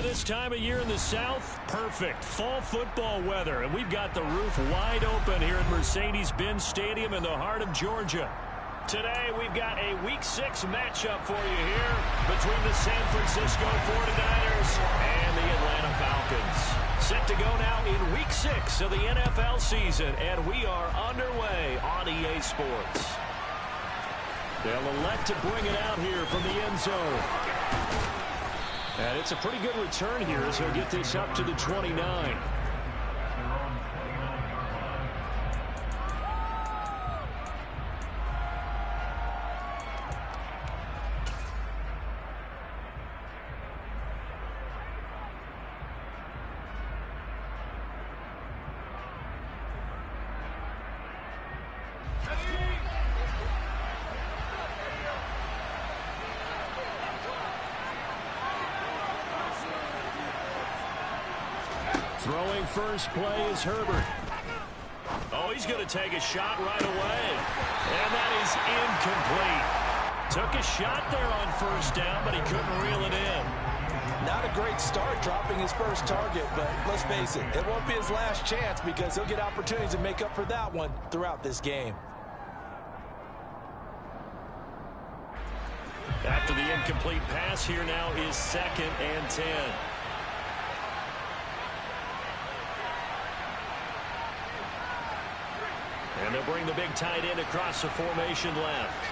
this time of year in the South, perfect fall football weather. And we've got the roof wide open here at Mercedes-Benz Stadium in the heart of Georgia. Today, we've got a Week 6 matchup for you here between the San Francisco 49ers and the Atlanta Falcons. Set to go now in Week 6 of the NFL season, and we are underway on EA Sports. They'll elect to bring it out here from the end zone. And it's a pretty good return here as he'll get this up to the 29. Throwing first play is Herbert. Oh, he's going to take a shot right away. And that is incomplete. Took a shot there on first down, but he couldn't reel it in. Not a great start dropping his first target, but let's face it, it won't be his last chance because he'll get opportunities to make up for that one throughout this game. After the incomplete pass, here now is 2nd and 10. And they'll bring the big tight end across the formation left.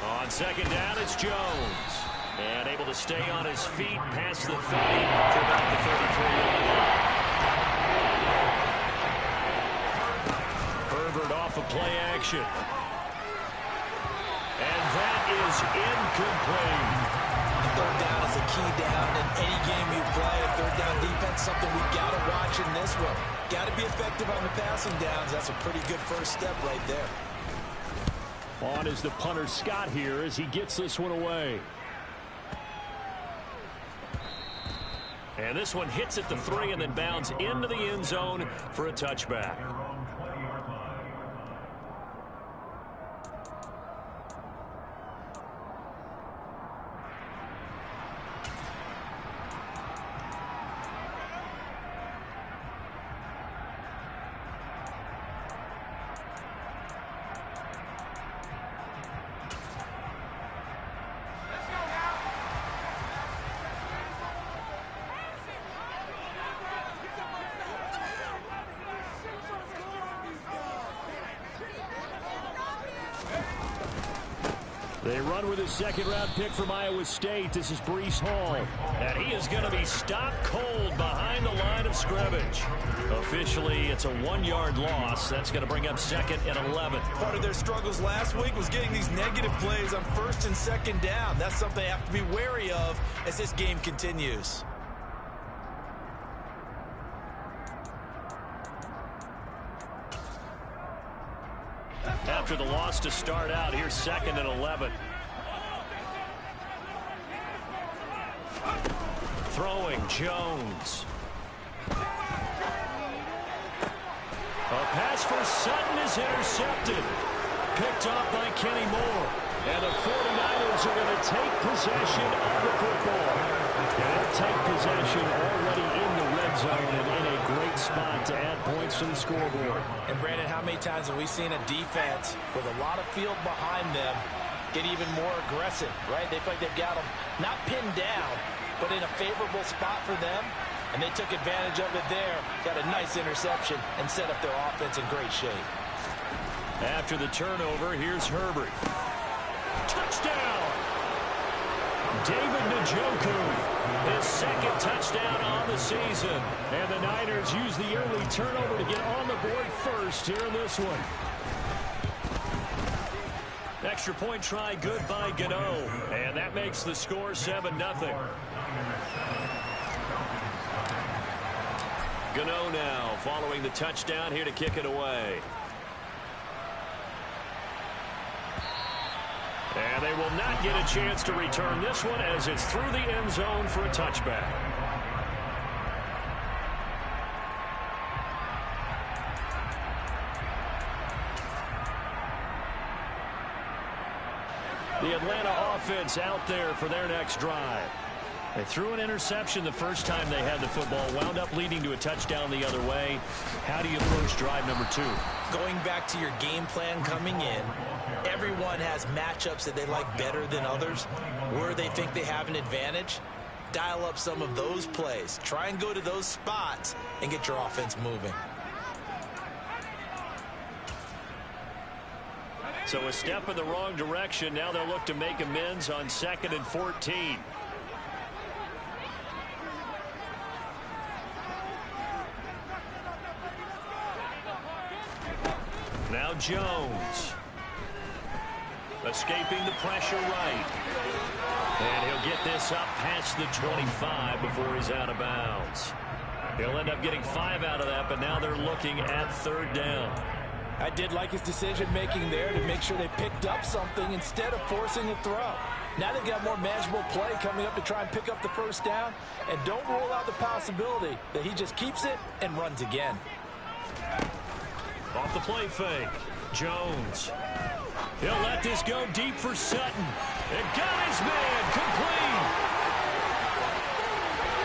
On 2nd down, it's Jones. And able to stay on his feet past the 30 to about the 33-yard line. Herbert off of play action. And that is incomplete. Third down is a key down in any game you play. Third down defense, something we got to watch in this one. Got to be effective on the passing downs. That's a pretty good first step right there. On is the punter Scott here as he gets this one away. And this one hits at the 3 and then bounds into the end zone for a touchback. They run with his 2nd-round pick from Iowa State. This is Breece Hall. And he is going to be stopped cold behind the line of scrimmage. Officially, it's a 1-yard loss. That's going to bring up 2nd and 11. Part of their struggles last week was getting these negative plays on 1st and 2nd down. That's something they have to be wary of as this game continues. After the loss to start out, here's 2nd and 11. Throwing Jones. A pass for Sutton is intercepted. Picked off by Kenny Moore. And the 49ers are going to take possession of the football. And they'll take possession already in the red zone and in a great spot to add points to the scoreboard. And Brandon, how many times have we seen a defense with a lot of field behind them get even more aggressive, right? They feel like they've got them not pinned down, but in a favorable spot for them. And they took advantage of it there, got a nice interception, and set up their offense in great shape. After the turnover, here's Herbert. Touchdown! David Njoku, his 2nd touchdown on the season. And the Niners use the early turnover to get on the board first here in this one. Extra point try good by Gano. And that makes the score 7-0. Gano now following the touchdown here to kick it away. And they will not get a chance to return this one as it's through the end zone for a touchback. The Atlanta offense out there for their next drive. They threw an interception the first time they had the football, wound up leading to a touchdown the other way. How do you approach drive number 2? Going back to your game plan coming in, everyone has matchups that they like better than others, where they think they have an advantage. Dial up some of those plays. Try and go to those spots and get your offense moving. So a step in the wrong direction. Now they'll look to make amends on 2nd and 14. Now Jones. Escaping the pressure right. And he'll get this up past the 25 before he's out of bounds. He'll end up getting 5 out of that, but now they're looking at 3rd down. I did like his decision-making there to make sure they picked up something instead of forcing a throw. Now they've got more manageable play coming up to try and pick up the 1st down, and don't rule out the possibility that he just keeps it and runs again. Off the play fake. Jones. He'll let this go deep for Sutton. And got his man. Complete.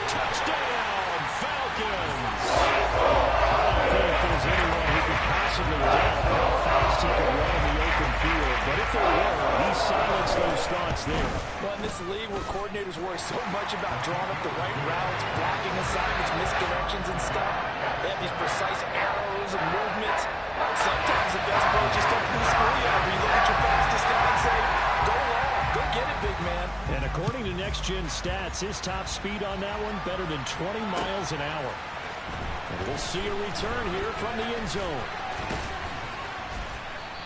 Touchdown, Falcons. I don't think there's anyone who could possibly doubt how fast he can run in the open field. But if there were, he silenced those thoughts there. Well, in this league where coordinators worry so much about drawing up the right routes, blocking assignments, misconnections and stuff, they have these precise arrows and movements. Sometimes the best play is just open the schoolyard where you look at your fastest guy and say, go long, go get it, big man. And according to Next Gen Stats, his top speed on that one better than 20 miles an hour. And we'll see a return here from the end zone.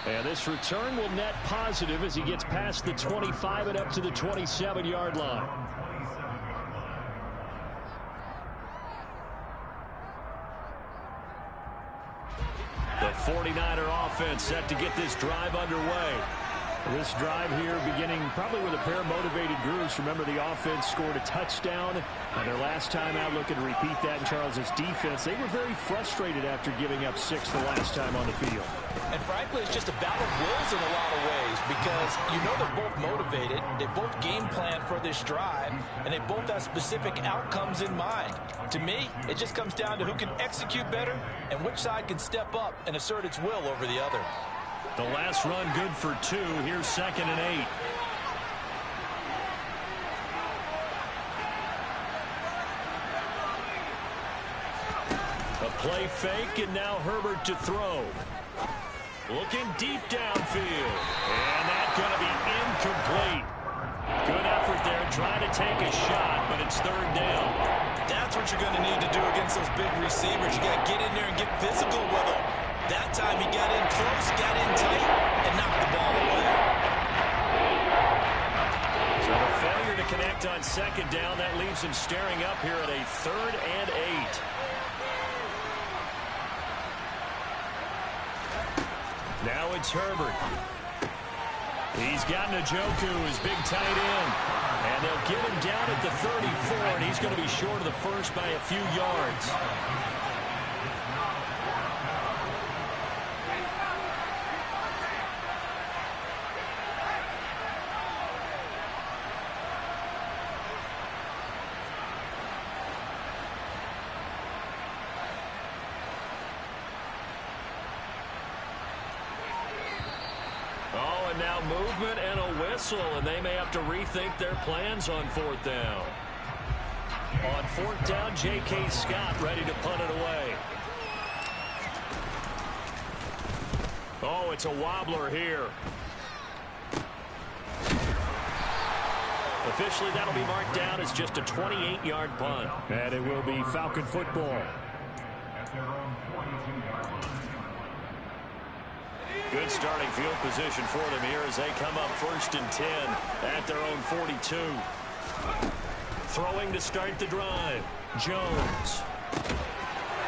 And this return will net positive as he gets past the 25 and up to the 27-yard line. The 49er offense set to get this drive underway. This drive here beginning probably with a pair of motivated groups. Remember, the offense scored a touchdown on their last time out. Looking to repeat that in Charles's defense. They were very frustrated after giving up 6 the last time on the field. And frankly, it's just a battle of wills in a lot of ways because you know they're both motivated. They both game plan for this drive, and they both have specific outcomes in mind. To me, it just comes down to who can execute better and which side can step up and assert its will over the other. The last run good for 2. Here's 2nd and 8. A play fake, and now Herbert to throw. Looking deep downfield. And that's going to be incomplete. Good effort there, trying to take a shot, but it's 3rd down. That's what you're going to need to do against those big receivers. You got to get in there and get physical with them. That time he got in close, got in tight, and knocked the ball away. So the failure to connect on 2nd down, that leaves him staring up here at a 3rd and 8. Now it's Herbert. He's got Njoku, his big tight end. And they'll get him down at the 34, and he's going to be short of the first by a few yards. Now movement and a whistle, and they may have to rethink their plans on 4th down. On 4th down, J.K. Scott ready to punt it away. Oh, it's a wobbler here. Officially, that'll be marked down as just a 28-yard punt. And it will be Falcon football. Good starting field position for them here as they come up 1st and 10 at their own 42. Throwing to start the drive. Jones.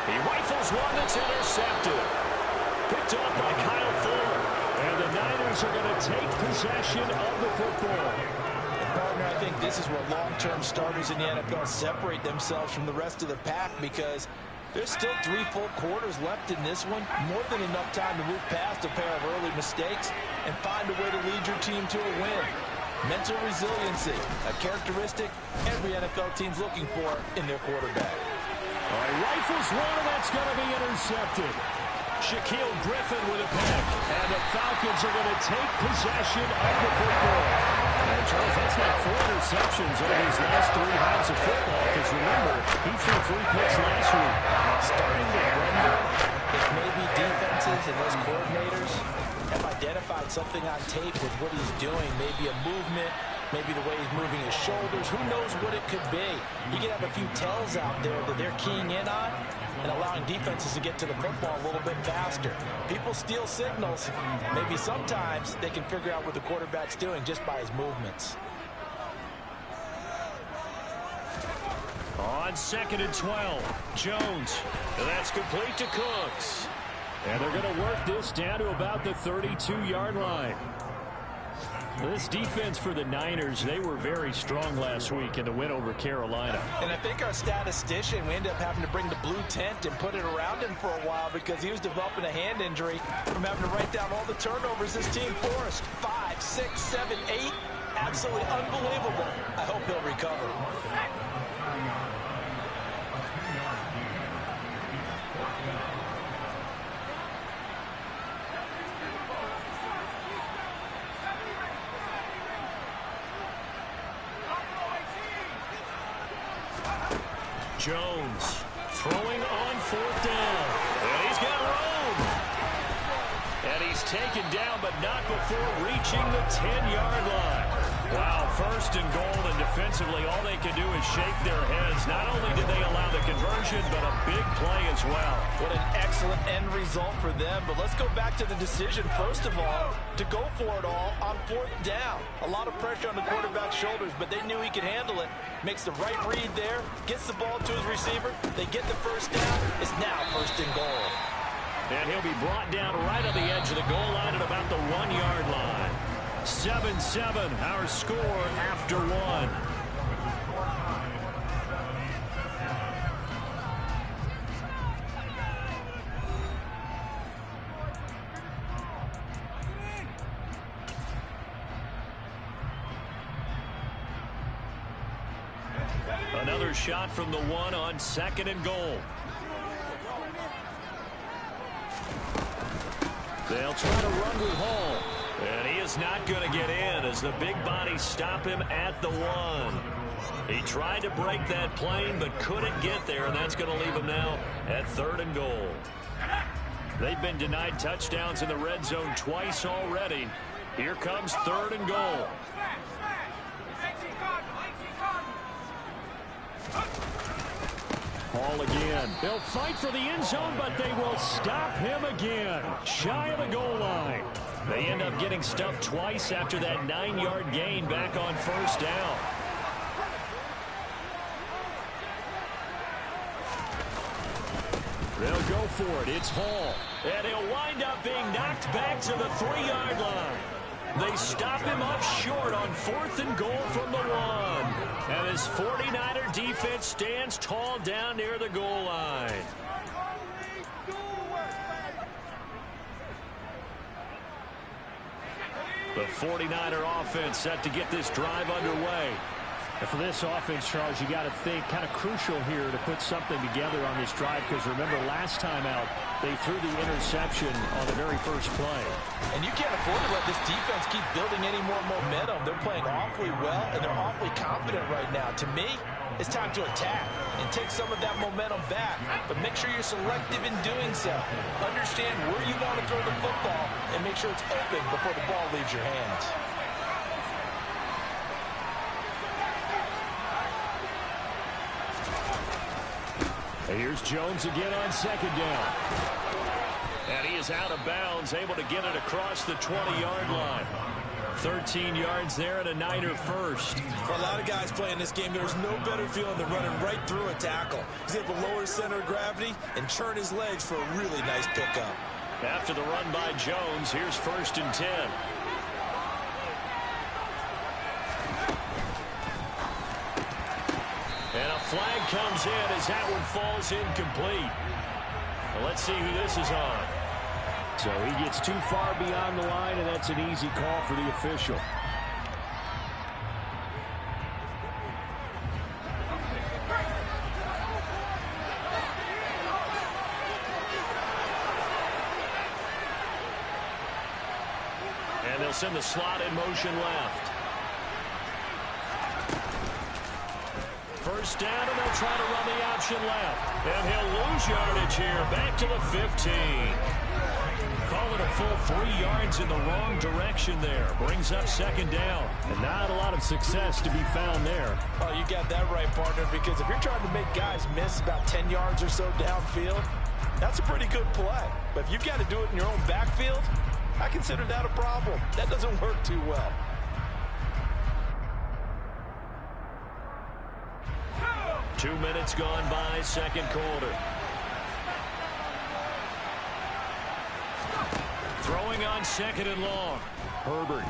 He rifles one that's intercepted. Picked up by Kyle Fuller. And the Niners are going to take possession of the football. Partner, I think this is where long-term starters in the NFL separate themselves from the rest of the pack because there's still 3 full quarters left in this one. More than enough time to move past a pair of early mistakes and find a way to lead your team to a win. Mental resiliency, a characteristic every NFL team's looking for in their quarterback. All right, rifles one, and that's going to be intercepted. Shaquille Griffin with a pick. And the Falcons are going to take possession of the football. And Charles, that's not 4 interceptions over his last 3 halves of football. Because remember, he threw 3 picks last week. Starting to wonder if maybe defenses and those coordinators have identified something on tape with what he's doing. Maybe a movement, maybe the way he's moving his shoulders. Who knows what it could be? You can have a few tells out there that they're keying in on and allowing defenses to get to the football a little bit faster. People steal signals. Maybe sometimes they can figure out what the quarterback's doing just by his movements. On 2nd and 12, Jones. And that's complete to Cooks. And they're going to work this down to about the 32-yard line. This defense for the Niners, they were very strong last week in the win over Carolina. And I think our statistician, we ended up having to bring the blue tent and put it around him for a while because he was developing a hand injury from having to write down all the turnovers this team forced. 5, 6, 7, 8. Absolutely unbelievable. I hope he'll recover. Jones throwing on 4th down. And he's got room. And he's taken down, but not before reaching the 10-yard line. Wow, 1st and goal, and defensively, all they can do is shake their heads. Not only did they allow the conversion, but a big play as well. What an excellent end result for them. But let's go back to the decision, first of all, to go for it all on 4th down. A lot of pressure on the quarterback's shoulders, but they knew he could handle it. Makes the right read there, gets the ball to his receiver. They get the 1st down. It's now 1st and goal. And he'll be brought down right on the edge of the goal line at about the 1-yard line. 7-7, our score after 1. Another shot from the 1 on 2nd and goal. They'll try to run with Hall. And he is not going to get in as the big bodies stop him at the 1. He tried to break that plane but couldn't get there, and that's going to leave him now at 3rd and goal. They've been denied touchdowns in the red zone twice already. Here comes 3rd and goal. Hall again. They'll fight for the end zone, but they will stop him again. Shy of the goal line. They end up getting stuffed twice after that 9-yard gain back on 1st down. They'll go for it. It's Hall. And he'll wind up being knocked back to the 3-yard line. They stop him up short on 4th and goal from the 1. And his 49er defense stands tall down near the goal line. The 49er offense set to get this drive underway. And for this offense, Charles, you got to think kind of crucial here to put something together on this drive, because remember last time out they threw the interception on the very first play. And you can't afford to let this defense keep building any more momentum. They're playing awfully well, and they're awfully confident right now. To me, it's time to attack and take some of that momentum back, but make sure you're selective in doing so. Understand where you want to throw the football and make sure it's open before the ball leaves your hands. Here's Jones again on 2nd down. And he is out of bounds, able to get it across the 20-yard line. 13 yards there and a Niner first. For a lot of guys playing this game, there's no better feeling than running right through a tackle. He's able to lower his center of gravity and churn his legs for a really nice pickup. After the run by Jones, here's 1st and 10. And a flag comes in as that one falls incomplete. Well, let's see who this is on. So he gets too far beyond the line, and that's an easy call for the official. They'll send the slot in motion left. First down, and they'll try to run the option left. And he'll lose yardage here, back to the 15. Call it a full 3 yards in the wrong direction there. Brings up second down. And not a lot of success to be found there. Oh, you got that right, partner, because if you're trying to make guys miss about 10 yards or so downfield, that's a pretty good play. But if you've got to do it in your own backfield, I consider that a problem. That doesn't work too well. Two minutes gone by, second quarter. Throwing on second and long. Herbert.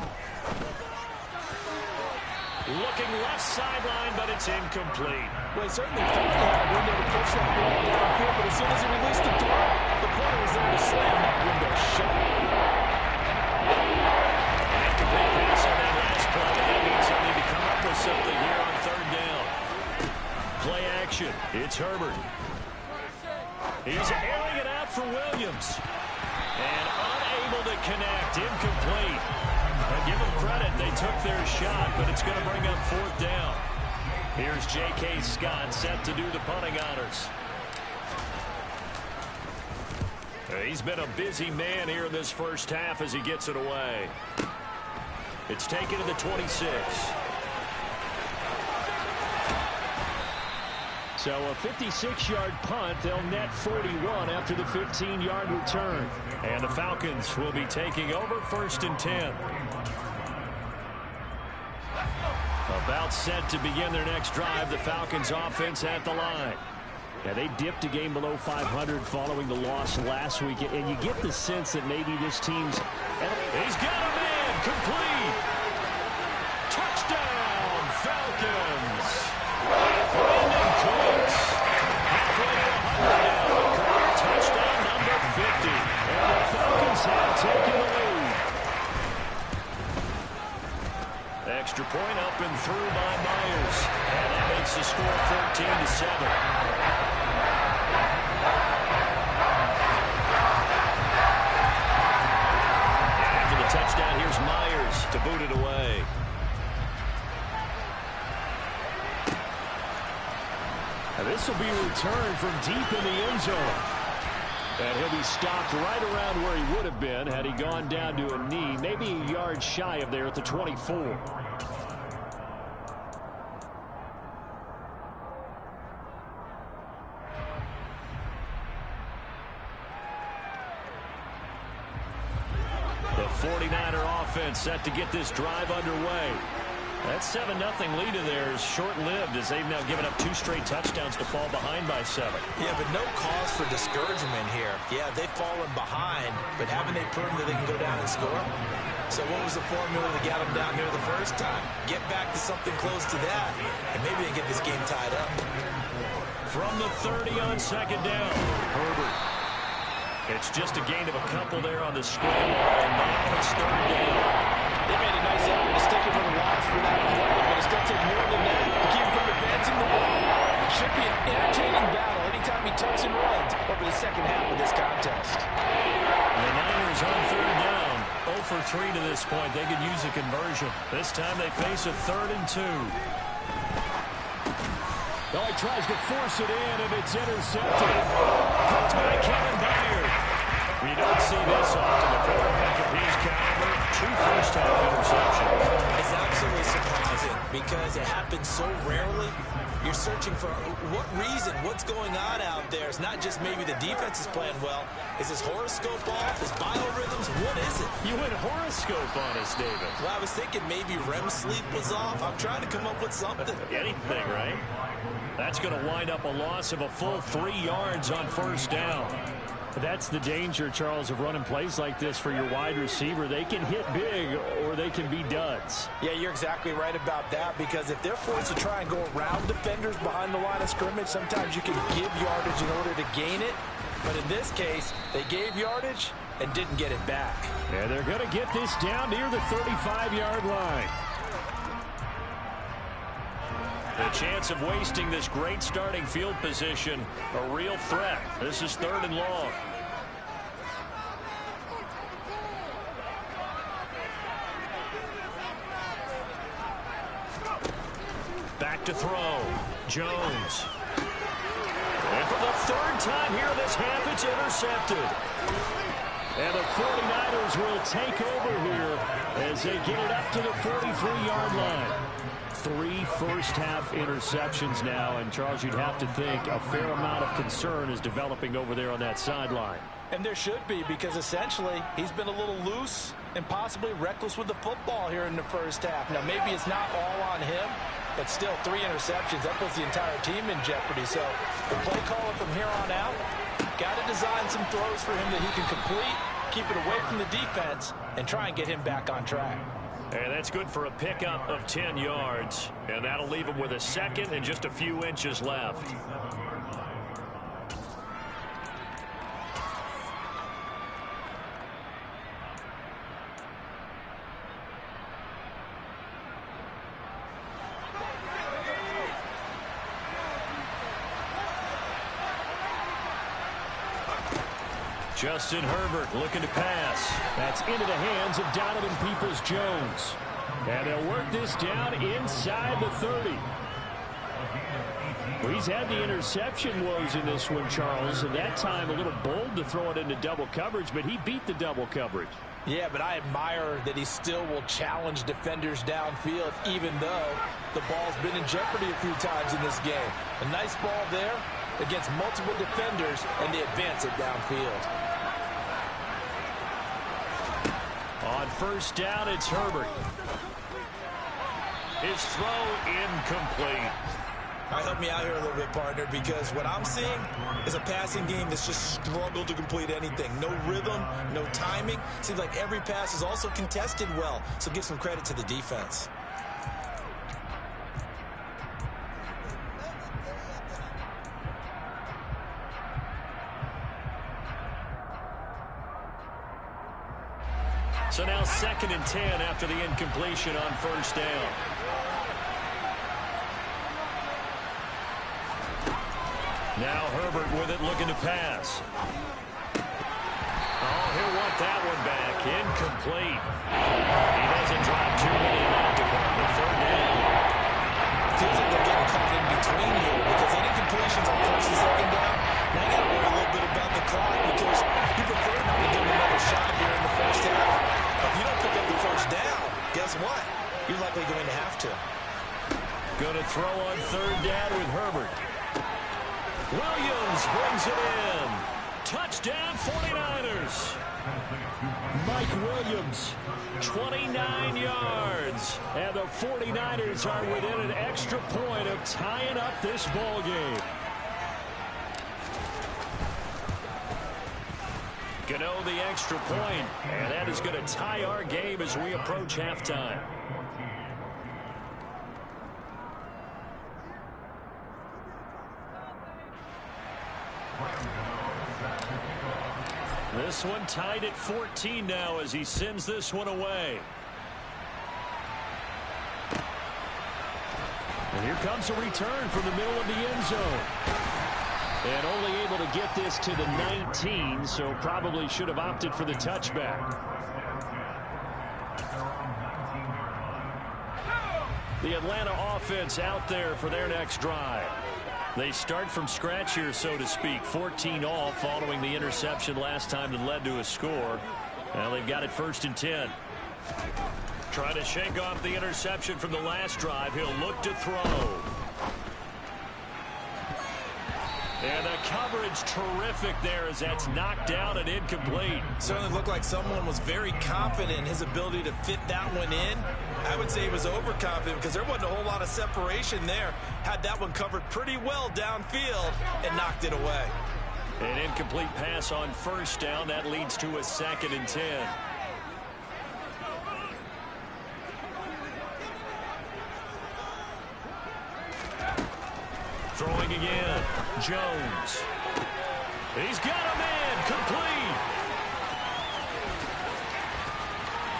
Looking left sideline, but it's incomplete. Well, he certainly thought he had a window to push that ball downfield, but as soon as he released the throw, the corner was there to slam that window shut. Incomplete pass on that last play. That means they'll need to come up with something here on third down. Play action. It's Herbert. He's airing it out for Williams. And unable to connect. Incomplete. And give them credit. They took their shot, but it's going to bring up fourth down. Here's J.K. Scott set to do the punting honors. He's been a busy man here in this first half as he gets it away. It's taken to the 26. So a 56-yard punt. They'll net 41 after the 15-yard return. And the Falcons will be taking over first and 10. About set to begin their next drive. The Falcons offense at the line. Yeah, they dipped a game below 500 following the loss last week. And you get the sense that maybe this team's... He's got a man. Complete. Touchdown, Falcons. Brandon Cooks. Halfway to 100 now. Career touchdown number 50. And the Falcons have taken the lead. Extra point up and through by Myers. And that makes the score 14-7. After the touchdown, here's Myers to boot it away. And this will be returned from deep in the end zone. And he'll be stopped right around where he would have been had he gone down to a knee, maybe a yard shy of there at the 24. The 49er offense set to get this drive underway. That 7-0 lead of theirs short-lived as they've now given up 2 straight touchdowns to fall behind by 7. Yeah, but no cause for discouragement here. Yeah, they've fallen behind, but haven't they proven that they can go down and score? So what was the formula that got them down here the first time? Get back to something close to that, and maybe they get this game tied up. From the 30 on second down, Herbert. It's just a gain of a couple there on the scramble, and now it's third down. They made a nice effort to stick him with a loss for that play, but it's going to take more than that to keep him from advancing the ball. Should be an entertaining battle anytime he tucks and runs over the second half of this contest. The Niners on third down. 0 for 3 to this point. They could use a conversion. This time they face a 3rd and 2. Oh, he tries to force it in, and it's intercepted. Caught by Kevin Byard. We don't see this often. The quarterback of his caliber, 2 first-half interceptions. It's absolutely surprising because it happens so rarely. You're searching for what reason, what's going on out there. It's not just maybe the defense is playing well. Is his horoscope off? His biorhythms? What is it? You went horoscope on us, David. Well, I was thinking maybe REM sleep was off. I'm trying to come up with something. Anything, right? That's going to wind up a loss of a full 3 yards on first down. That's the danger, Charles, of running plays like this for your wide receiver. They can hit big or they can be duds. Yeah, you're exactly right about that because if they're forced to try and go around defenders behind the line of scrimmage, sometimes you can give yardage in order to gain it. But in this case, they gave yardage and didn't get it back. And they're going to get this down near the 35-yard line. The chance of wasting this great starting field position, a real threat. This is 3rd and long. back to throw. Jones. And for the third time here this half, it's intercepted. And the 49ers will take over here as they get it up to the 43-yard line. 3 first-half interceptions now, and Charles, you'd have to think a fair amount of concern is developing over there on that sideline. And there should be, because essentially he's been a little loose and possibly reckless with the football here in the first half. Now, maybe it's not all on him, but still 3 interceptions. That puts the entire team in jeopardy. So the play caller from here on out, got to design some throws for him that he can complete, keep it away from the defense, and try and get him back on track. And that's good for a pickup of 10 yards. And that'll leave him with a second and just a few inches left. Justin Herbert looking to pass. That's into the hands of Donovan Peoples-Jones. And they'll work this down inside the 30. Well, he's had the interception woes in this one, Charles, and that time a little bold to throw it into double coverage, but he beat the double coverage. Yeah, but I admire that he still will challenge defenders downfield, even though the ball's been in jeopardy a few times in this game. A nice ball there against multiple defenders, and they advance it downfield. On first down, it's Herbert. His throw incomplete. All right, help me out here a little bit, partner, because what I'm seeing is a passing game that's just struggled to complete anything. No rhythm, no timing. Seems like every pass is also contested well, so give some credit to the defense. So now 2nd and 10 after the incompletion on first down. Now Herbert with it, looking to pass. Oh, he'll want that one back. Incomplete. He doesn't drop too many in that department. 3rd down. Feels like they're getting caught in between here because any completions on 1st and 2nd down, now you got to worry a little bit about the clock because you prefer not to give them another shot here in the first half. If you don't pick up the 1st down, guess what? You're likely going to have to. Going to throw on 3rd down with Herbert. Williams brings it in. Touchdown 49ers. Mike Williams, 29 yards. And the 49ers are within an extra point of tying up this ball game. Gano the extra point, and that is going to tie our game as we approach halftime. This one tied at 14 now as he sends this one away. And here comes a return from the middle of the end zone. And only able to get this to the 19, so probably should have opted for the touchback. The Atlanta offense out there for their next drive. They start from scratch here, so to speak. 14 all following the interception last time that led to a score. Now they've got it 1st and 10. Trying to shake off the interception from the last drive. He'll look to throw. And the coverage terrific there as that's knocked down and incomplete. Certainly looked like someone was very confident in his ability to fit that one in. I would say he was overconfident because there wasn't a whole lot of separation there. Had that one covered pretty well downfield and knocked it away. An incomplete pass on 1st down. That leads to a 2nd and 10. Throwing again. Jones. He's got a man. Complete.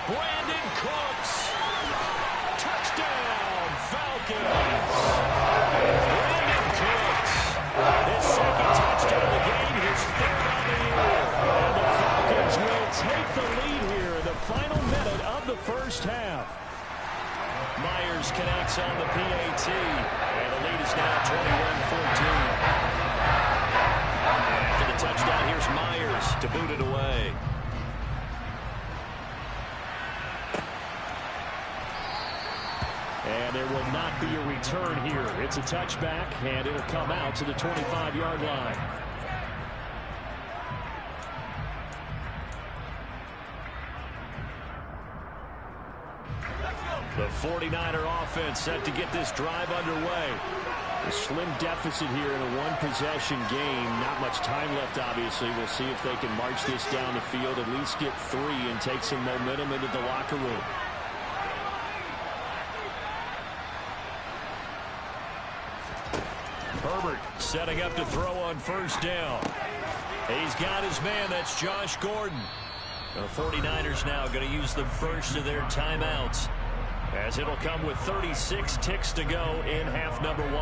Brandon Cooks. Touchdown, Falcons. Brandon Cooks. His 2nd touchdown of the game. His 3rd on the year. And the Falcons will take the lead here in the final minute of the first half. Myers connects on the PAT. lead is now 21-14. And after the touchdown, here's Myers to boot it away. And there will not be a return here. It's a touchback, and it'll come out to the 25-yard line. The 49er offense set to get this drive underway. A slim deficit here in a one-possession game. Not much time left, obviously. We'll see if they can march this down the field, at least get 3, and take some momentum into the locker room. Herbert setting up to throw on first down. He's got his man. That's Josh Gordon. The 49ers now going to use the first of their timeouts, as it'll come with 36 ticks to go in half number 1.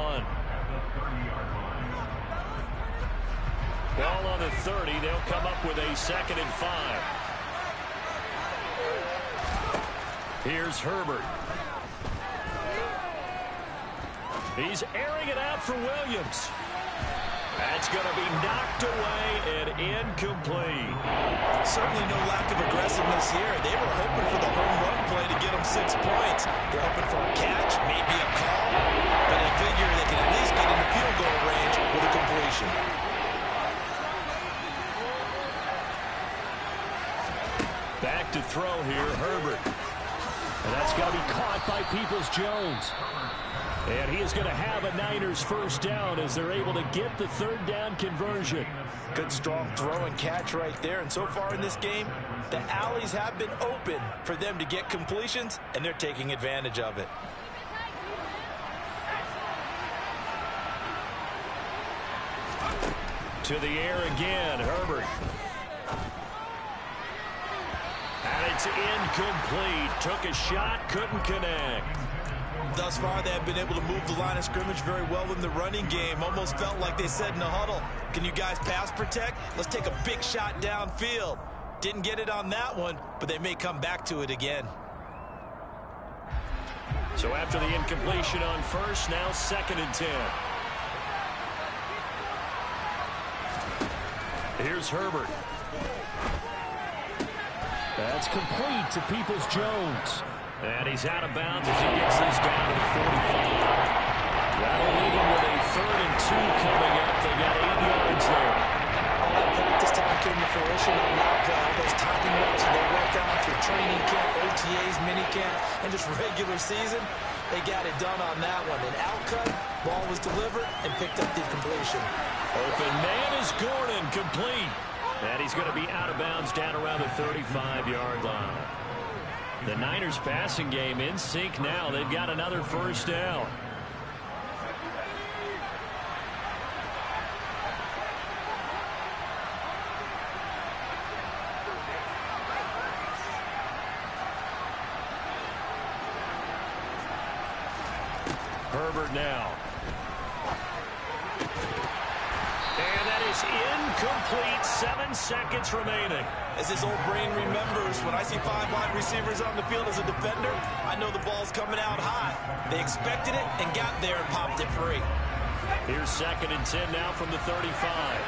Ball on the 30. They'll come up with a 2nd and 5. Here's Herbert. He's airing it out for Williams. That's going to be knocked away and incomplete. Certainly no lack of aggressiveness here. They were hoping for the home run play to get them 6 points. They're hoping for a catch, maybe a call, but they figure they can at least get into field goal range with a completion. Back to throw here, Herbert. And that's going to be caught by Peoples-Jones. And he is going to have a Niners first down as they're able to get the 3rd down conversion. Good strong throw and catch right there. And so far in this game, the alleys have been open for them to get completions, and they're taking advantage of it. To the air again, Herbert. And it's incomplete. Took a shot, couldn't connect. Thus far, they have been able to move the line of scrimmage very well in the running game. Almost felt like they said in the huddle, can you guys pass protect? Let's take a big shot downfield. Didn't get it on that one, but they may come back to it again. So after the incompletion on first, now 2nd and 10. Here's Herbert. That's complete to Peoples-Jones. And he's out of bounds as he gets this down to the 45. That'll leave him with a 3rd and 2 coming up. They got 8 yards there. All that practice time came to fruition on that play. All those timing reps they worked on through training camp, OTAs, minicamp, and just regular season, they got it done on that one. An outcut, ball was delivered, and picked up the completion. Open man is Gordon, complete. And he's going to be out of bounds down around the 35-yard line. The Niners passing game in sync now. They've got another first down. Herbert now. And that is incomplete. 7 seconds remaining. As his old brain remembers, when I see 5 wide receivers on the field as a defender, I know the ball's coming out high. They expected it and got there and popped it free. Here's 2nd and 10 now from the 35.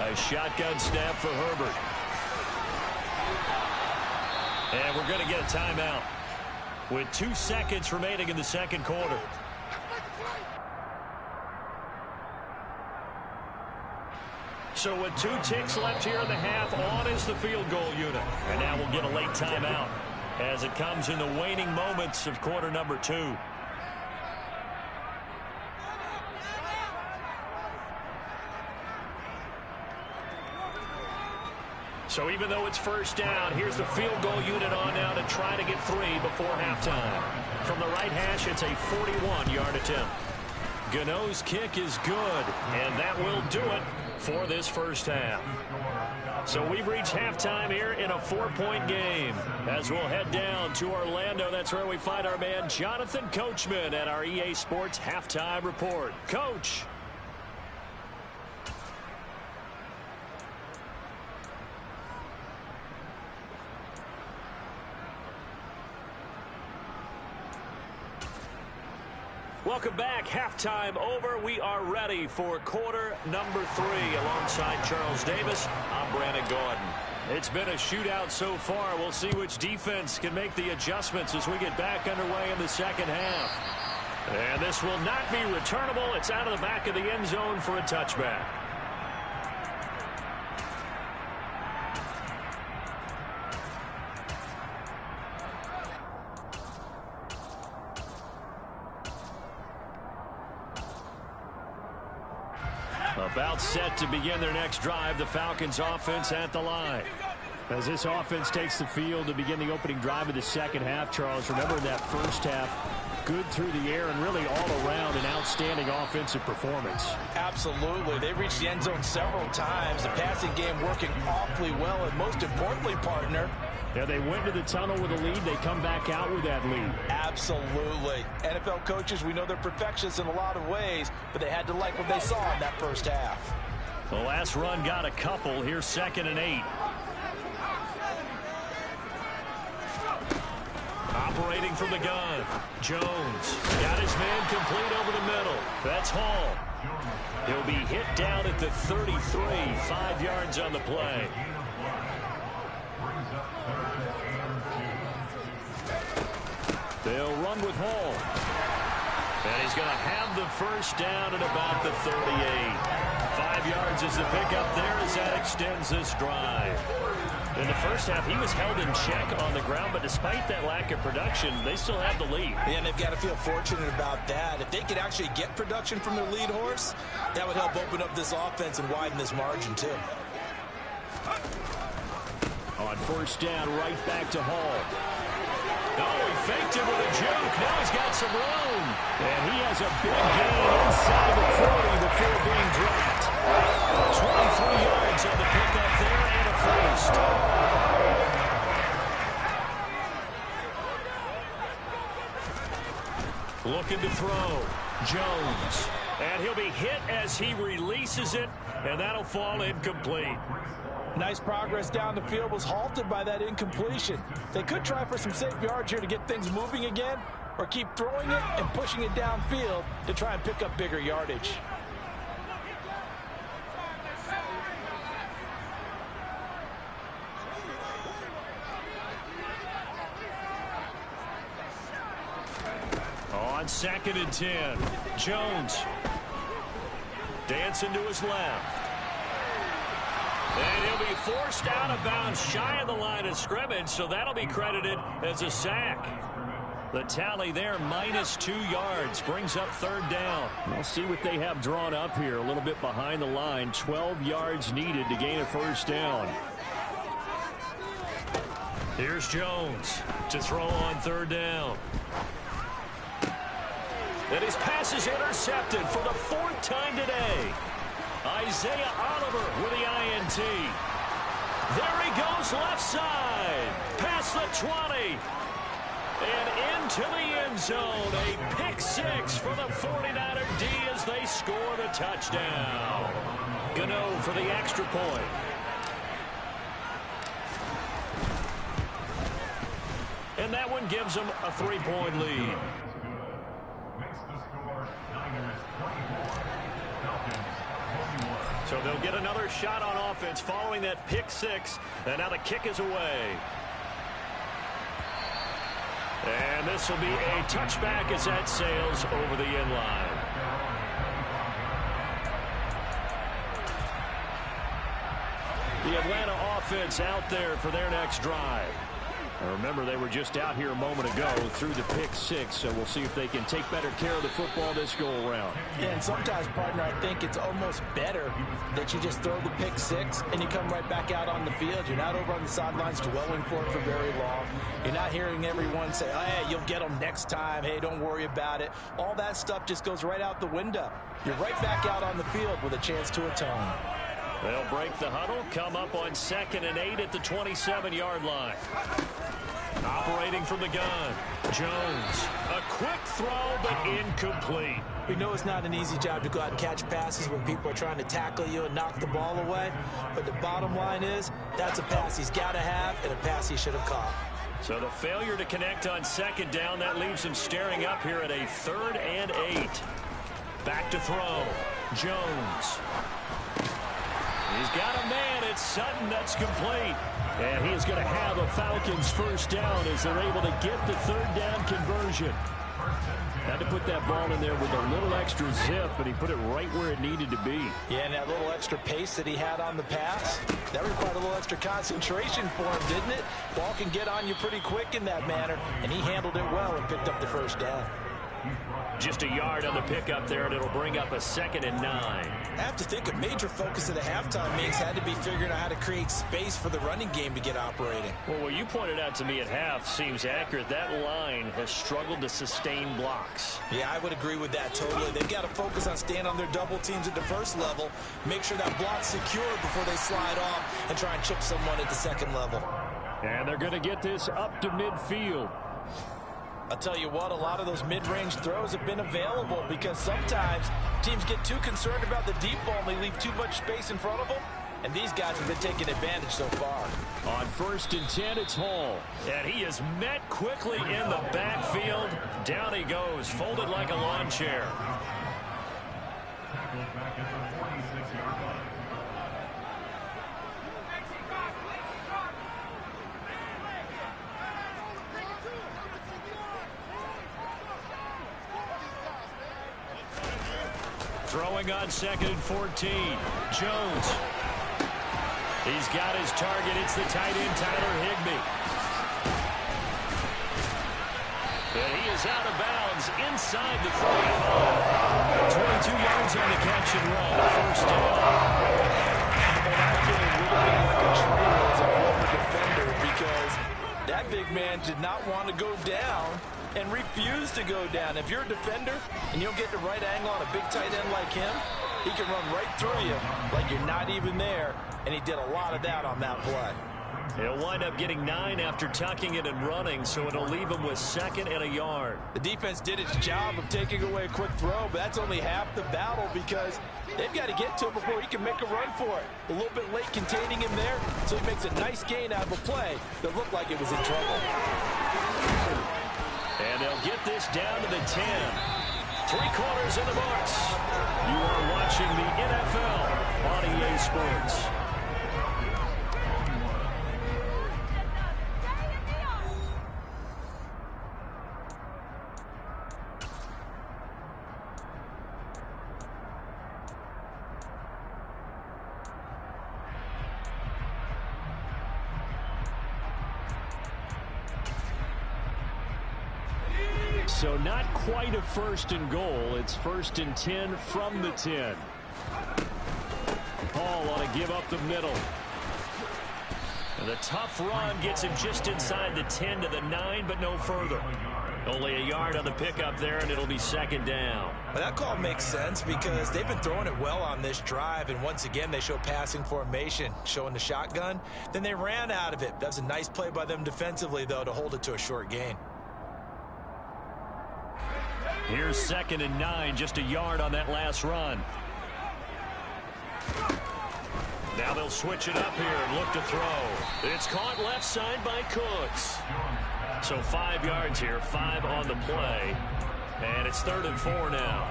A shotgun snap for Herbert. And we're going to get a timeout with 2 seconds remaining in the 2nd quarter. So with 2 ticks left here in the half, on is the field goal unit. And now we'll get a late timeout as it comes in the waning moments of quarter number 2. So even though it's first down, here's the field goal unit on now to try to get 3 before halftime. From the right hash, it's a 41-yard attempt. Gano's kick is good, and that will do it for this first half. So we've reached halftime here in a 4-point game. As we'll head down to Orlando, that's where we find our man Jonathan Coachman at our EA Sports Halftime Report. Coach. Welcome back. Halftime over. We are ready for quarter number 3. Alongside Charles Davis, I'm Brandon Gordon. It's been a shootout so far. We'll see which defense can make the adjustments as we get back underway in the second half. And this will not be returnable. It's out of the back of the end zone for a touchback. About set to begin their next drive, the Falcons offense at the line. As this offense takes the field to begin the opening drive of the second half, Charles, remember in that first half, good through the air and really all around an outstanding offensive performance. Absolutely. They reached the end zone several times. The passing game working awfully well, and most importantly, partner, yeah, they went to the tunnel with a lead. They come back out with that lead. Absolutely. NFL coaches, we know they're perfectionists in a lot of ways, but they had to like what they saw in that first half. The last run got a couple. Here's 2nd and 8. Operating from the gun. Jones got his man complete over the middle. That's Hall. He'll be hit down at the 33. 5 yards on the play. They'll run with Hall. And he's going to have the first down at about the 38. 5 yards is the pickup there as that extends this drive. In the first half, he was held in check on the ground, but despite that lack of production, they still have the lead. Yeah, and they've got to feel fortunate about that. If they could actually get production from their lead horse, that would help open up this offense and widen this margin, too. On first down, right back to Hall. Oh, he faked it with a juke. Now he's got some room. And he has a big gain inside the 40 before being dropped. 23 yards on the pickup there and a first. Looking to throw. Jones. And he'll be hit as he releases it, and that'll fall incomplete. Nice progress down the field, was halted by that incompletion. They could try for some safe yards here to get things moving again, or keep throwing it and pushing it downfield to try and pick up bigger yardage. On 2nd and 10, Jones dancing to his left. And he'll be forced out of bounds shy of the line of scrimmage, so that'll be credited as a sack. The tally there, -2 yards, brings up 3rd down. We'll see what they have drawn up here, a little bit behind the line. 12 yards needed to gain a first down. Here's Jones to throw on 3rd down. And his pass is intercepted for the 4th time today. Isaiah Oliver with the INT. There he goes left side. Past the 20. And into the end zone. A pick 6 for the 49er D as they score the touchdown. Gano for the extra point. And that one gives them a 3-point lead. So they'll get another shot on offense following that pick 6. And now the kick is away. And this will be a touchback as that sails over the end line. The Atlanta offense out there for their next drive. Now remember, they were just out here a moment ago through the pick 6, so we'll see if they can take better care of the football this go-around. Yeah, and sometimes, partner, I think it's almost better that you just throw the pick 6 and you come right back out on the field. You're not over on the sidelines dwelling for it for very long. You're not hearing everyone say, oh, hey, you'll get them next time. Hey, don't worry about it. All that stuff just goes right out the window. You're right back out on the field with a chance to atone. They'll break the huddle, come up on 2nd and 8 at the 27-yard line. Operating from the gun, Jones. A quick throw, but incomplete. We know it's not an easy job to go out and catch passes when people are trying to tackle you and knock the ball away. But the bottom line is, that's a pass he's got to have and a pass he should have caught. So the failure to connect on second down, that leaves him staring up here at a 3rd and 8. Back to throw. Jones. He's got a man. It's Sutton. That's complete. And he is going to have a Falcons first down as they're able to get the 3rd down conversion. Had to put that ball in there with a little extra zip, but he put it right where it needed to be. Yeah, and that little extra pace that he had on the pass, that required a little extra concentration for him, didn't it? Ball can get on you pretty quick in that manner, and he handled it well and picked up the first down. Just a yard on the pickup there, and it'll bring up a 2nd and 9. I have to think a major focus of the halftime meetings had to be figuring out how to create space for the running game to get operating. Well, what you pointed out to me at half seems accurate. That line has struggled to sustain blocks. Yeah, I would agree with that totally. They've got to focus on staying on their double teams at the first level, make sure that block's secure before they slide off and try and chip someone at the second level. And they're going to get this up to midfield. I'll tell you what, a lot of those mid-range throws have been available because sometimes teams get too concerned about the deep ball and they leave too much space in front of them. And these guys have been taking advantage so far. On 1st and 10, it's Hall. And he is met quickly in the backfield. Down he goes, folded like a lawn chair. Throwing on 2nd and 14. Jones. He's got his target. It's the tight end, Tyler Higbee. And he is out of bounds inside the 45. 22 yards on the catch and run. First down. And I feel a little bit like a traitor as a former defender because that big man did not want to go down and refused to go down. If you're a defender and you don't get the right angle on a big tight end like him, he can run right through you like you're not even there, and he did a lot of that on that play. He'll wind up getting 9 after tucking it and running, so it'll leave him with 2nd and a yard. The defense did its job of taking away a quick throw, but that's only half the battle because they've got to get to him before he can make a run for it. A little bit late containing him there, so he makes a nice gain out of a play that looked like it was in trouble. And they'll get this down to the 10. 3 quarters in the books. You are watching the NFL on EA Sports. So not quite a 1st and goal. It's 1st and 10 from the 10. Hall on a give up the middle. And the tough run gets him just inside the 10 to the 9, but no further. Only a yard on the pickup there, and it'll be 2nd down. Well, that call makes sense because they've been throwing it well on this drive, and once again they show passing formation, showing the shotgun. Then they ran out of it. That was a nice play by them defensively, though, to hold it to a short gain. Here's 2nd and 9, just a yard on that last run. Now they'll switch it up here and look to throw. It's caught left side by Cooks. So 5 yards here, 5 on the play. And it's 3rd and 4 now.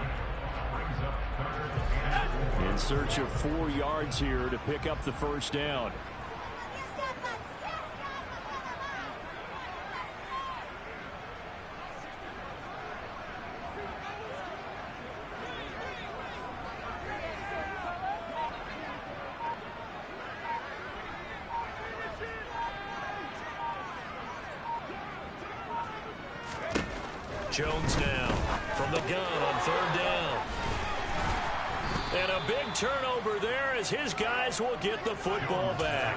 In search of 4 yards here to pick up the first down. Jones now from the gun on 3rd down. And a big turnover there as his guys will get the football back.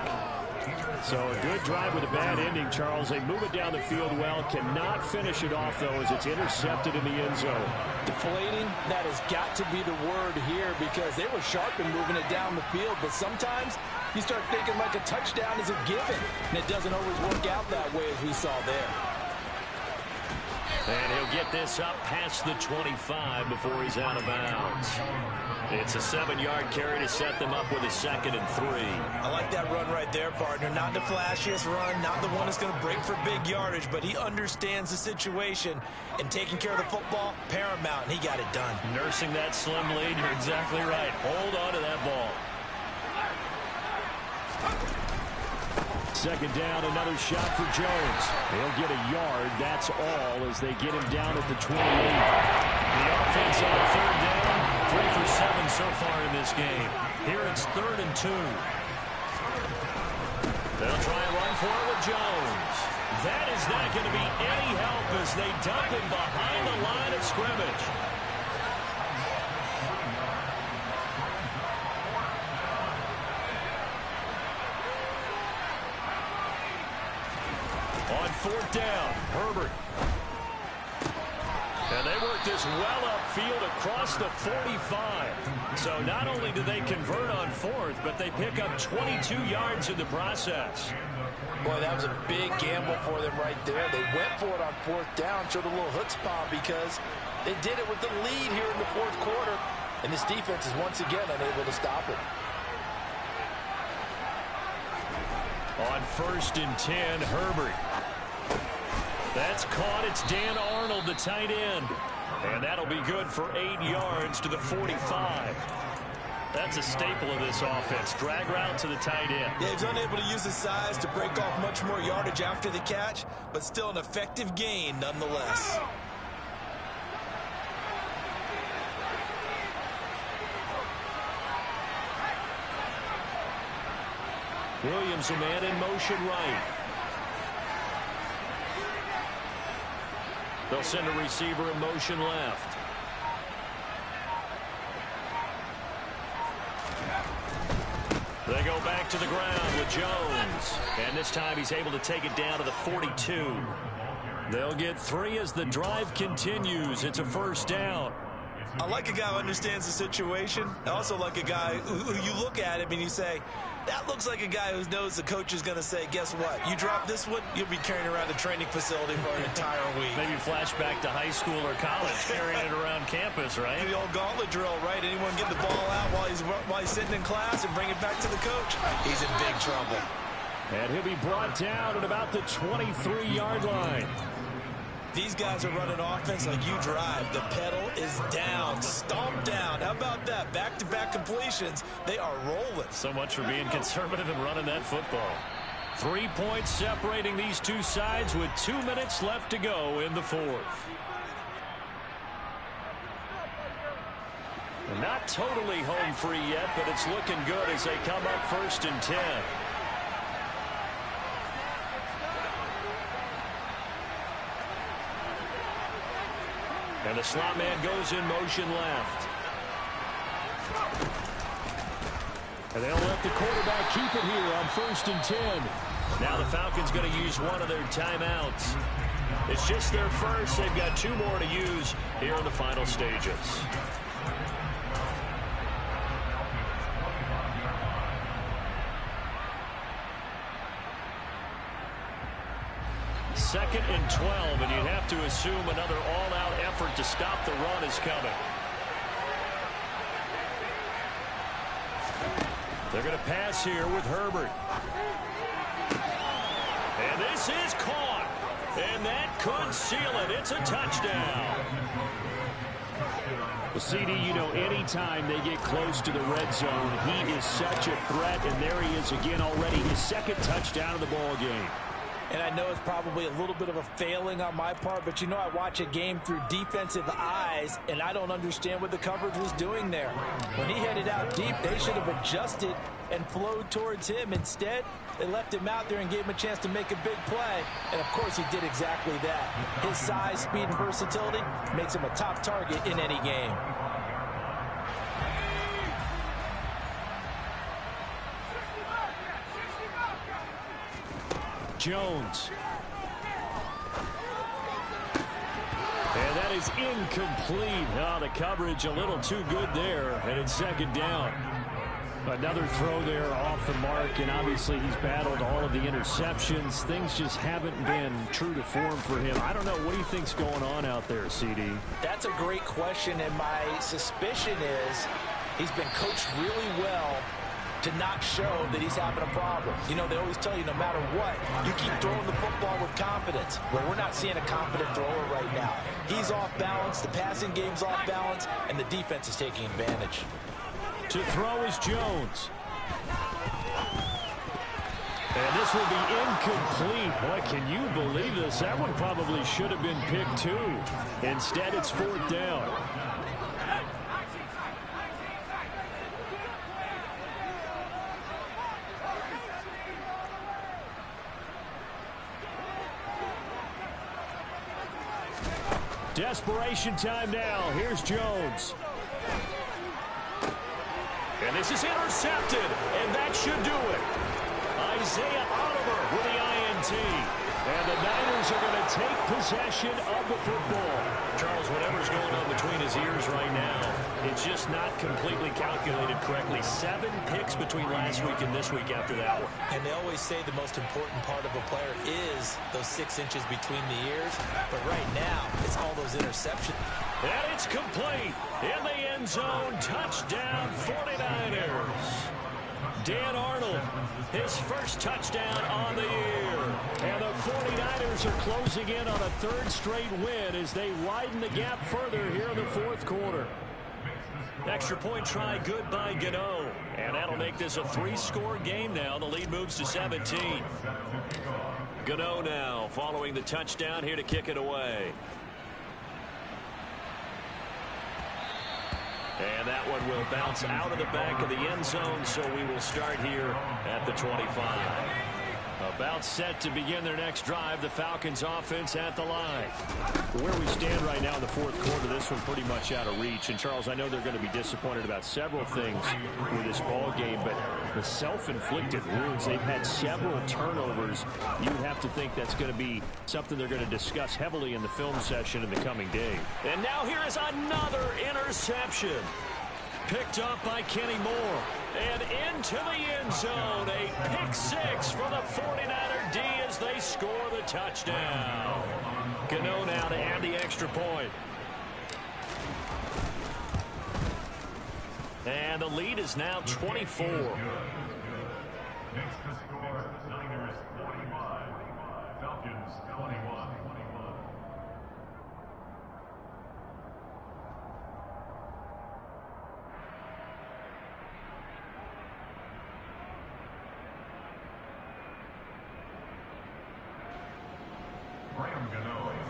So a good drive with a bad ending, Charles. They move it down the field well. Cannot finish it off, though, as it's intercepted in the end zone. Deflating, that has got to be the word here because they were sharp in moving it down the field. But sometimes you start thinking like a touchdown is a given. And it doesn't always work out that way as we saw there. And he'll get this up past the 25 before he's out of bounds. It's a 7-yard carry to set them up with a 2nd and 3. I like that run right there, partner. Not the flashiest run, not the one that's going to break for big yardage, but he understands the situation, and taking care of the football, paramount, and he got it done. Nursing that slim lead, you're exactly right. Hold on to that ball. 2nd down, another shot for Jones. He'll get a yard, that's all, as they get him down at the 28. The offense on 3rd down, 3 for 7 so far in this game. Here it's 3rd and 2. They'll try and run for it with Jones. That is not going to be any help as they dump him behind the line of scrimmage. On 4th down, Herbert. And they work this well upfield across the 45. So not only do they convert on 4th, but they pick up 22 yards in the process. Boy, that was a big gamble for them right there. They went for it on 4th down, showed a little chutzpah because they did it with the lead here in the 4th quarter. And this defense is once again unable to stop it. On 1st and 10, Herbert. That's caught. It's Dan Arnold, the tight end. And that'll be good for 8 yards to the 45. That's a staple of this offense. Drag route to the tight end. Yeah, he's unable to use his size to break off much more yardage after the catch, but still an effective gain nonetheless. Williams, a man in motion right. They'll send a receiver in motion left. They go back to the ground with Jones. And this time he's able to take it down to the 42. They'll get 3 as the drive continues. It's a 1st down. I like a guy who understands the situation. I also like a guy who you look at him and you say, that looks like a guy who knows the coach is going to say, guess what? You drop this one, you'll be carrying around the training facility for an entire week. Maybe flashback to high school or college, carrying it around campus, right? The old gauntlet drill, right? Anyone get the ball out while he's sitting in class and bring it back to the coach? He's in big trouble. And he'll be brought down at about the 23-yard line. These guys are running offense like you drive. The pedal is down, stomped down. How about that? Back-to-back completions. They are rolling. So much for being conservative and running that football. 3 points separating these two sides with 2 minutes left to go in the 4th. Not totally home free yet, but it's looking good as they come up 1st and 10. And the slot man goes in motion left. And they'll let the quarterback keep it here on 1st and 10. Now the Falcons going to use one of their timeouts. It's just their first. They've got 2 more to use here in the final stages. Second and 12, and you'd have to assume another all-out effort to stop the run is coming. They're going to pass here with Herbert. And this is caught. And that could seal it. It's a touchdown. Well, CD, you know, anytime they get close to the red zone, he is such a threat, and there he is again already, his 2nd touchdown of the ball game. And I know it's probably a little bit of a failing on my part, but you know I watch a game through defensive eyes, and I don't understand what the coverage was doing there. When he headed out deep, they should have adjusted and flowed towards him. Instead, they left him out there and gave him a chance to make a big play. And, of course, he did exactly that. His size, speed, and versatility makes him a top target in any game. Jones. And that is incomplete. Oh, the coverage a little too good there, and it's 2nd down. Another throw there off the mark, and obviously he's battled all of the interceptions. Things just haven't been true to form for him. I don't know. What do you think's going on out there, CD? That's a great question, and my suspicion is he's been coached really well to not show that he's having a problem. You know, they always tell you no matter what, you keep throwing the football with confidence. Well, we're not seeing a confident thrower right now. He's off balance, the passing game's off balance, and the defense is taking advantage. To throw is Jones. And this will be incomplete. Boy, can you believe this? That one probably should have been picked too. Instead, it's 4th down. Desperation time now. Here's Jones. And this is intercepted, and that should do it. Isaiah Oliver with the INT. And the Niners are going to take possession of the football. Charles, whatever's going on between his ears right now, it's just not completely calculated correctly. 7 picks between last week and this week after that one. And they always say the most important part of a player is those 6 inches between the ears. But right now, it's all those interceptions. And it's complete. In the end zone, touchdown 49ers. Dan Arnold, his first touchdown on the year. And the 49ers are closing in on a 3rd straight win as they widen the gap further here in the 4th quarter. Extra point try good by Gano. And that'll make this a 3-score game now. The lead moves to 17. Gano now following the touchdown here to kick it away. And that one will bounce out of the back of the end zone, so we will start here at the 25. About set to begin their next drive, the Falcons offense at the line. Where we stand right now in the 4th quarter, this one pretty much out of reach. And, Charles, I know they're going to be disappointed about several things with this ball game, but the self-inflicted wounds, they've had several turnovers. You would have to think that's going to be something they're going to discuss heavily in the film session in the coming day. And now here is another interception. Picked up by Kenny Moore. And into the end zone. A pick 6 for the 49er D as they score the touchdown. Gano now to add the extra point. And the lead is now 24. Next to score, Niners 45, Falcons 21.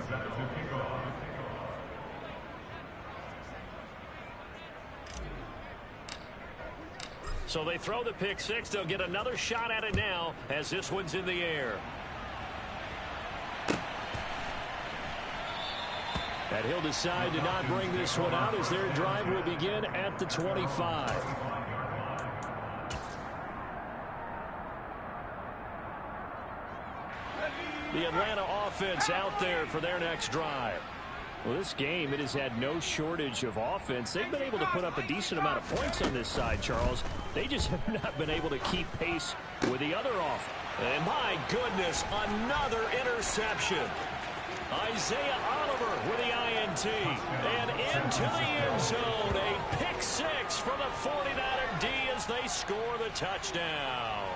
Set to kick off. So they throw the pick 6. They'll get another shot at it now as this one's in the air. And he'll decide to not bring this one out as their drive will begin at the 25. The Atlanta offense out there for their next drive. Well, this game, it has had no shortage of offense. They've been able to put up a decent amount of points on this side, Charles. They just have not been able to keep pace with the other offense. And my goodness, another interception. Isaiah Oliver with the INT. And into the end zone, a pick 6 for the 49er D as they score the touchdown.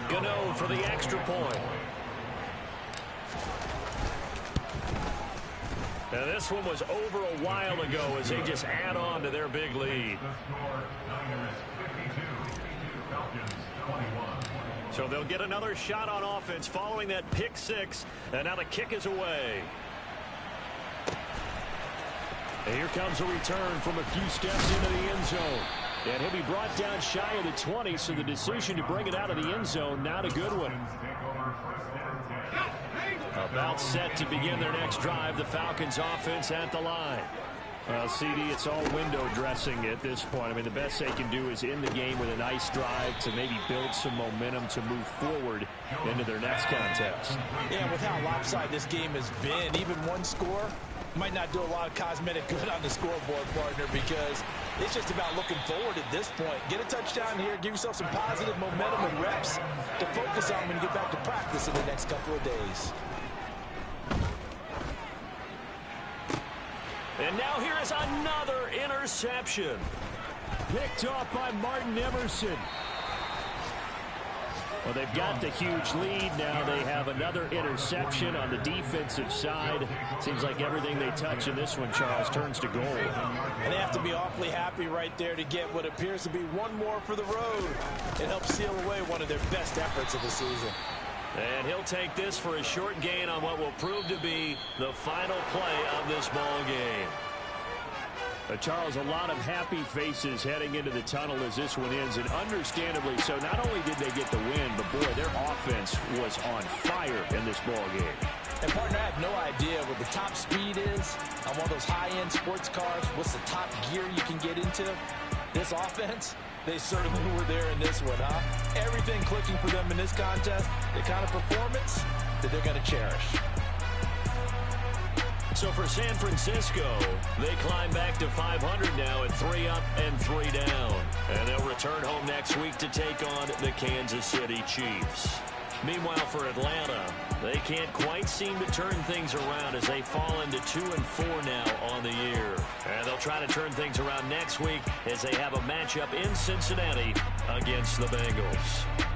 Gano for the extra point. Now this one was over a while ago as they just add on to their big lead. So they'll get another shot on offense following that pick 6. And now the kick is away. And here comes a return from a few steps into the end zone. And he'll be brought down shy of the 20, so the decision to bring it out of the end zone, not a good one. About set to begin their next drive, the Falcons offense at the line. Well, CD, it's all window dressing at this point. I mean, the best they can do is end the game with a nice drive to maybe build some momentum to move forward into their next contest. Yeah, with how lopsided this game has been, even one score, Might not do a lot of cosmetic good on the scoreboard, partner, because it's just about looking forward at this point. Get a touchdown here, give yourself some positive momentum and reps to focus on when you get back to practice in the next couple of days. And now here is another interception. Picked off by Martin Emerson. Well, they've got the huge lead. Now they have another interception on the defensive side. Seems like everything they touch in this one, Charles, turns to gold. And they have to be awfully happy right there to get what appears to be one more for the road. It helps seal away one of their best efforts of the season. And he'll take this for a short gain on what will prove to be the final play of this ball game. Charles, a lot of happy faces heading into the tunnel as this one ends, and understandably so. Not only did they get the win, but boy, their offense was on fire in this ball game. And partner, I have no idea what the top speed is on one of those high-end sports cars. What's the top gear you can get into? This offense, they certainly were there in this one, huh? Everything clicking for them in this contest, the kind of performance that they're going to cherish. So for San Francisco, they climb back to 500 now at 3 up and 3 down. And they'll return home next week to take on the Kansas City Chiefs. Meanwhile, for Atlanta, they can't quite seem to turn things around as they fall into 2-4 now on the year. And they'll try to turn things around next week as they have a matchup in Cincinnati against the Bengals.